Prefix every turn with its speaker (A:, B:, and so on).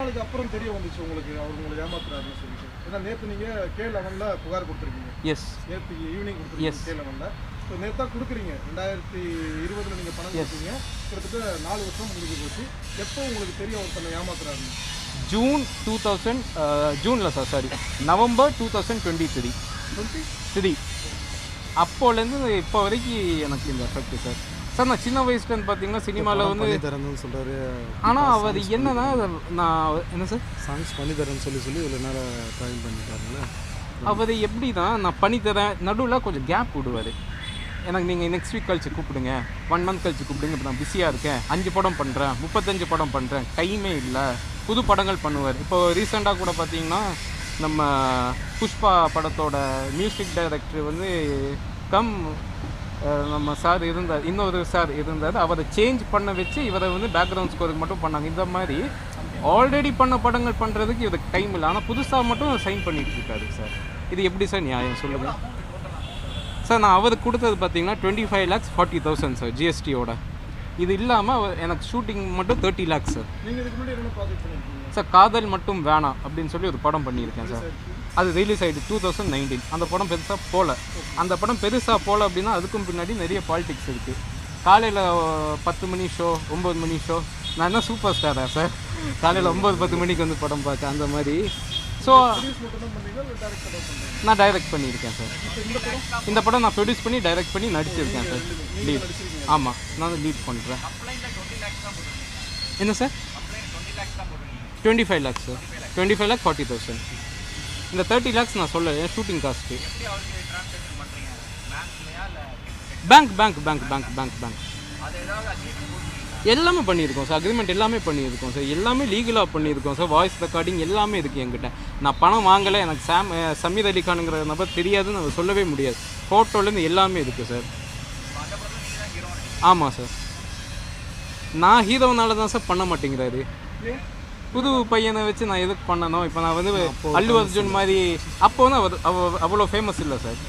A: நாளுக்கு அப்புறம் தெரிய வந்துச்சு உங்களுக்கு அவர் உங்களை ஏமாத்துறாருன்னு சொல்லிட்டு? ஏன்னா நேற்று நீங்கள் K11 புகார் கொடுத்துருக்கீங்க.
B: எஸ்.
A: நேற்று ஈவினிங் கொடுத்துருக்கீங்க K11. ஸோ நேற்று தான் கொடுக்குறீங்க. 2020 நீங்கள் பணம் கொடுத்தீங்க. கிட்டத்தட்ட 4 வருஷம் முடிஞ்சு போச்சு. எப்போ உங்களுக்கு தெரியும் அவர் தன்னை ஏமாத்துறாருன்னு?
B: ஜூன் 2000 ஜூனில் சார், சாரி, நவம்பர் 2023 அப்போலேருந்து இப்போ வரைக்கும் எனக்கு இந்த எஃபெக்ட் சார். சார் நான் சின்ன வயசுலேருந்து பார்த்தீங்கன்னா சினிமாவில் வந்து
C: தரேன்னு சொல்கிறாரு.
B: ஆனால் அவர் என்னன்னா நான் என்ன சார்
C: சாங்ஸ் பண்ணி தரேன்னு சொல்லி இவ்வளோ நேரம் ட்ராவல் பண்ணிட்டாருங்களே.
B: அவர் எப்படி தான் நான் பண்ணித்தரேன் நடுவில் கொஞ்சம் கேப் விடுவார். எனக்கு நீங்கள் நெக்ஸ்ட் வீக் கழிச்சு கூப்பிடுங்க, 1 மந்த் கழிச்சு கூப்பிடுங்க, இப்போ நான் பிஸியாக இருக்கேன், 5 படம் பண்ணுறேன், 35 படம் பண்ணுறேன், டைமே இல்லை, புது படங்கள் பண்ணுவார். இப்போ ரீசெண்டாக கூட பார்த்தீங்கன்னா நம்ம புஷ்பா படத்தோட மியூசிக் டைரக்டர் வந்து நம்ம சார் இருந்தார், இன்னொரு சார் இருந்தார், அவரை சேஞ்ச் பண்ண வச்சு இவரை வந்து பேக்ரவுண்ட் ஸ்கோருக்கு மட்டும் பண்ணாங்க. இந்த மாதிரி ஆல்ரெடி பண்ண படங்கள் பண்ணுறதுக்கு இவருக்கு டைம் இல்லை, ஆனால் புதுசாக மட்டும் சைன் பண்ணிட்டு இருக்காரு சார். இது எப்படி சார் நியாயம் சொல்லுங்கள் சார்? நான் அவருக்கு கொடுத்தது பார்த்தீங்கன்னா 25,40,000 சார் ஜிஎஸ்டியோட. இது இல்லாமல் எனக்கு ஷூட்டிங் மட்டும் 30 lakhs சார்.
A: நீங்கள் இதுக்கு முன்னாடி என்ன ப்ராஜெக்ட் பண்ணியிருக்கீங்க
B: சார்? காதல் மட்டும் வேணாம் அப்படின்னு சொல்லி ஒரு படம் பண்ணியிருக்கேன் சார். அது ரிலீஸ் ஆகிட்டு 2019. அந்த படம் பெருசாக போகல. அந்த படம் பெருசாக போகல அப்படின்னா அதுக்கும் பின்னாடி நிறைய பாலிடிக்ஸ் இருக்குது. காலையில் 10 மணி ஷோ, 9 மணி ஷோ. நான் என்ன சூப்பர் ஸ்டாரா சார்? காலையில் 9-10 மணிக்கு வந்து படம் பார்த்தேன் அந்த மாதிரி. ஸோ நான் டைரக்ட் பண்ணியிருக்கேன் சார். இந்த படம் நான் ப்ரொடியூஸ் பண்ணி டைரக்ட் பண்ணி நடிச்சிருக்கேன் சார். லீட். ஆமாம், நான் லீட் பண்ணுறேன். என்ன சார்? 25 lakhs sir. 25,40,000. இந்த 30 lakhs நான் சொல்ல ஷூட்டிங் காஸ்ட்டு. பேங்க் எல்லாமே பண்ணியிருக்கோம் சார். அக்ரிமெண்ட் எல்லாமே பண்ணியிருக்கோம் சார். எல்லாமே லீகலாக பண்ணியிருக்கோம் சார். வாய்ஸ் ரெக்கார்டிங் எல்லாமே இருக்குது என்கிட்ட. நான் பணம் வாங்கலை, எனக்கு சமீர் அலி கானுங்கிற நபர் தெரியாதுன்னு நம்ம சொல்லவே முடியாது. ஃபோட்டோலேருந்து எல்லாமே இருக்குது சார். ஆமாம் சார். நான் ஹீரோனால தான் சார் பண்ண மாட்டேங்கிறாரு. புது பையனை வச்சு நான் எதுக்கு பண்ணணும்? இப்போ நான் வந்து அல்லு அர்ஜுன் மாதிரி அப்போ வந்து அவர் அவ்வளோ ஃபேமஸ் இல்லை சார்.